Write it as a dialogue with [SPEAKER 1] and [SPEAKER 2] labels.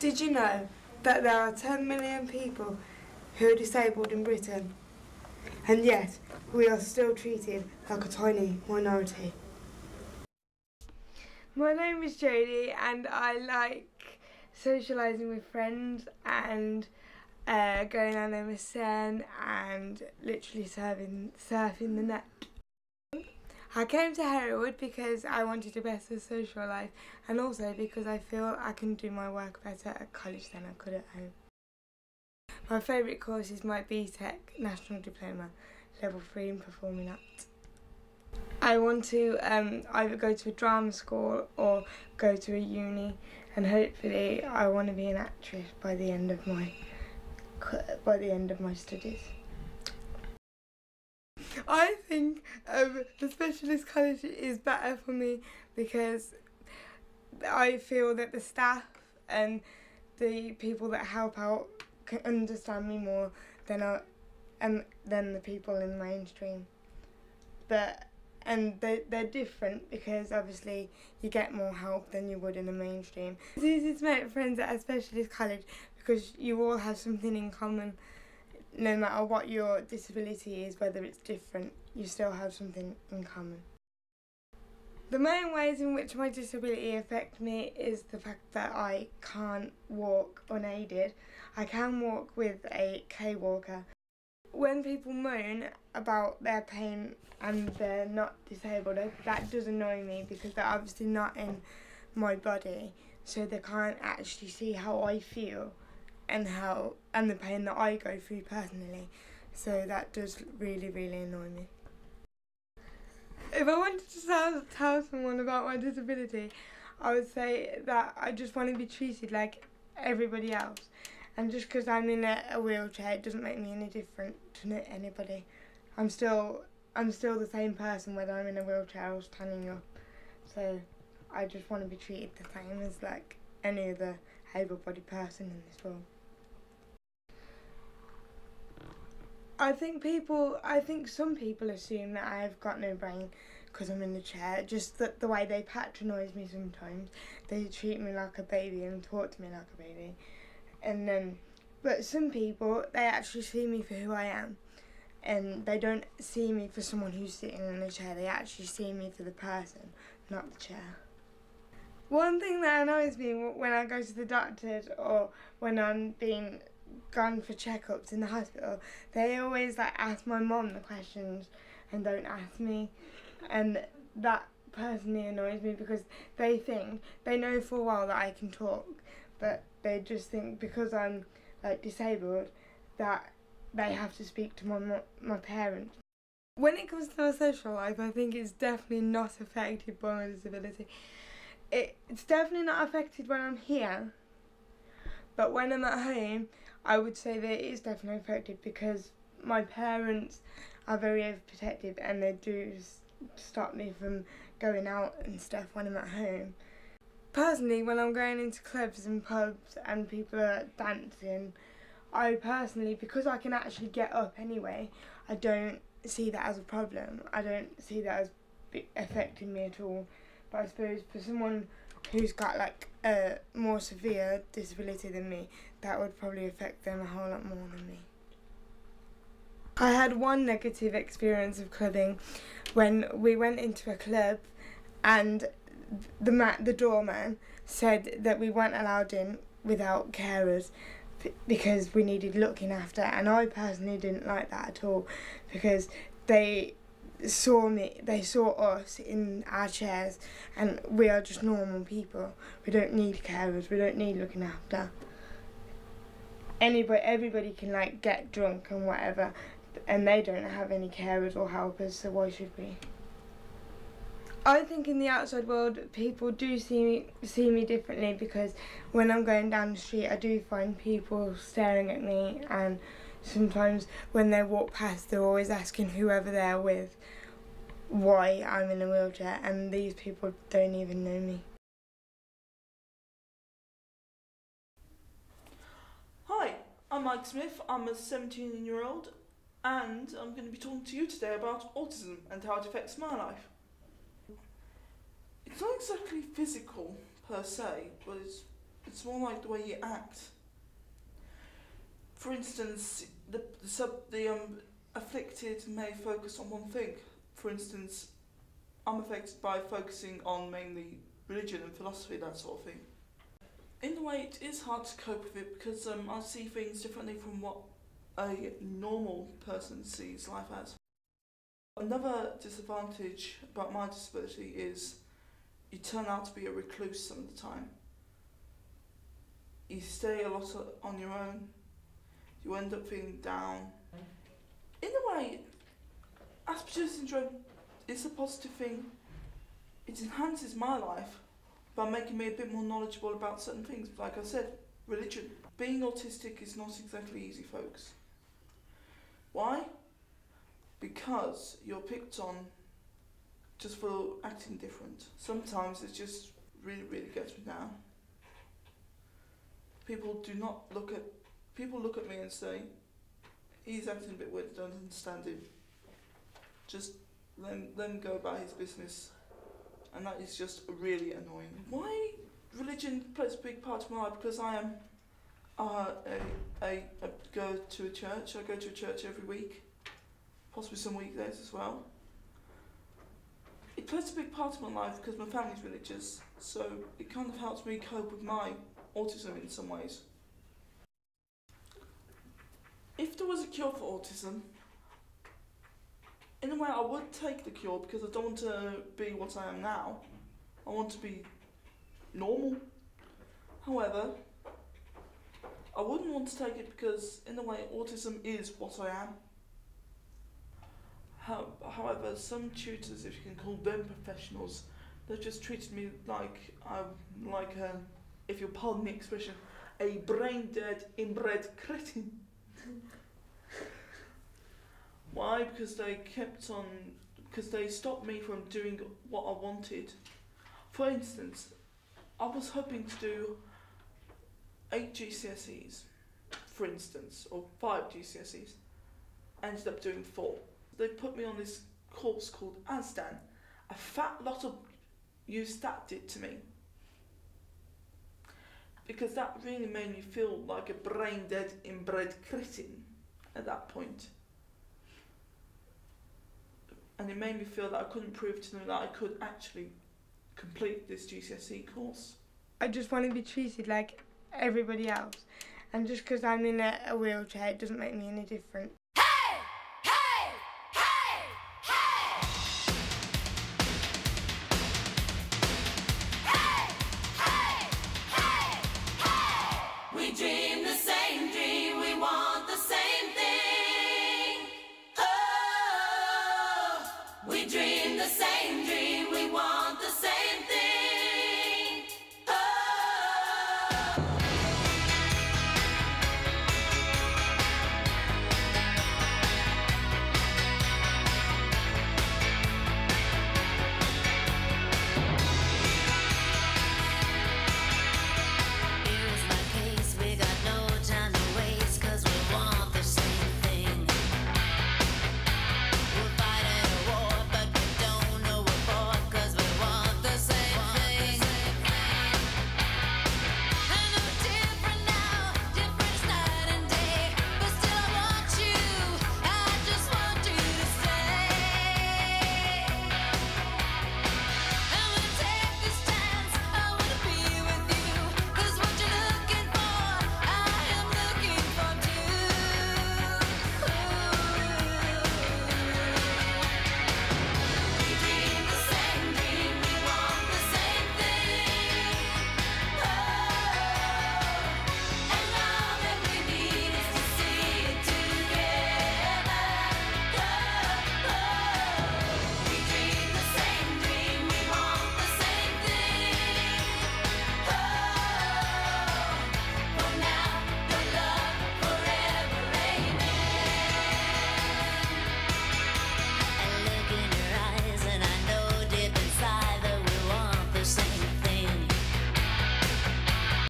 [SPEAKER 1] Did you know that there are 10 million people who are disabled in Britain? And yet, we are still treated like a tiny minority. My name is Jodie and I like socialising with friends and going on MSN and literally surfing the net. I came to Hereford because I wanted a better social life and also because I feel I can do my work better at college than I could at home. My favourite course is my BTEC National Diploma, Level 3 in Performing Arts. I want to either go to a drama school or go to a uni, and hopefully I want to be an actress by the end of my studies. I think the specialist college is better for me because I feel that the staff and the people that help out can understand me more than the people in the mainstream. And they're different because obviously you get more help than you would in the mainstream. It's easy to make friends at a specialist college because you all have something in common. No matter what your disability is, whether it's different, you still have something in common. The main ways in which my disability affect me is the fact that I can't walk unaided. I can walk with a K-walker. When people moan about their pain and they're not disabled, that does annoy me because they're obviously not in my body, so they can't actually see how I feel and the pain that I go through personally. So that does really, really annoy me. If I wanted to tell someone about my disability, I would say that I just want to be treated like everybody else. And just because I'm in a wheelchair, it doesn't make me any different to anybody. I'm still the same person whether I'm in a wheelchair or standing up. So I just want to be treated the same as like any other able-bodied person in this world. I think some people assume that I've got no brain because I'm in the chair. Just that the way they patronise me sometimes, they treat me like a baby and talk to me like a baby. But some people, they actually see me for who I am, and they don't see me for someone who's sitting in a chair. They actually see me for the person, not the chair. One thing that annoys me when I go to the doctors or when I'm being gone for checkups in the hospital, they always ask my mum the questions and don't ask me, and that personally annoys me because they know full well that I can talk, but they just think because I'm disabled that they have to speak to my parents. When it comes to my social life, I think it's definitely not affected by my disability. It's definitely not affected when I'm here, but when I'm at home, I would say that it is definitely affected because my parents are very overprotective and they do stop me from going out and stuff when I'm at home. Personally, when I'm going into clubs and pubs and people are dancing, because I can actually get up anyway, I don't see that as a problem. I don't see that as affecting me at all. But I suppose for someone who's got a more severe disability than me, that would probably affect them a whole lot more than me. I had one negative experience of clubbing when we went into a club and the doorman said that we weren't allowed in without carers because we needed looking after, and I personally didn't like that at all because they saw us in our chairs and we are just normal people. We don't need carers, we don't need looking after. Everybody can get drunk and whatever, and they don't have any carers or helpers, so why should we? I think in the outside world people do see me differently because when I'm going down the street I do find people staring at me, and sometimes when they walk past they're always asking whoever they're with why I'm in a wheelchair, and these people don't even know me.
[SPEAKER 2] Hi, I'm Mike Smith. I'm a 17-year-old and I'm going to be talking to you today about autism and how it affects my life. It's not exactly physical per se, but it's It's more like the way you act. For instance, the afflicted may focus on one thing. For instance, I'm affected by focusing on mainly religion and philosophy, that sort of thing. In a way, it is hard to cope with it because I see things differently from what a normal person sees life as. Another disadvantage about my disability is you turn out to be a recluse some of the time. You stay a lot on your own, you end up feeling down. In a way, Asperger's syndrome is a positive thing. It enhances my life by making me a bit more knowledgeable about certain things. Like I said, religion. Being autistic is not exactly easy, folks. Why? Because you're picked on just for acting different. Sometimes it just really, really gets me down. People look at me and say, he's acting a bit weird, I don't understand him. Just let him go about his business. And that is just really annoying. Why religion plays a big part of my life? Because I am I go to a church. I go to a church every week, possibly some weekdays as well. It plays a big part of my life because my family's religious, so it kind of helps me cope with my autism in some ways. If there was a cure for autism, in a way I would take the cure because I don't want to be what I am now. I want to be normal. However, I wouldn't want to take it because, in a way, autism is what I am. However, some tutors, if you can call them professionals, they've just treated me like I'm if you'll pardon the expression, a brain-dead, inbred cretin. Why? Because they stopped me from doing what I wanted. For instance, I was hoping to do 8 GCSEs, for instance, or 5 GCSEs. I ended up doing 4. They put me on this course called ASDAN. A fat lot of use that did to me. Because that really made me feel like a brain-dead, inbred cretin at that point. And it made me feel that I couldn't prove to them that I could actually complete this GCSE course.
[SPEAKER 1] I just want to be treated like everybody else, and just because I'm in a wheelchair, it doesn't make me any different.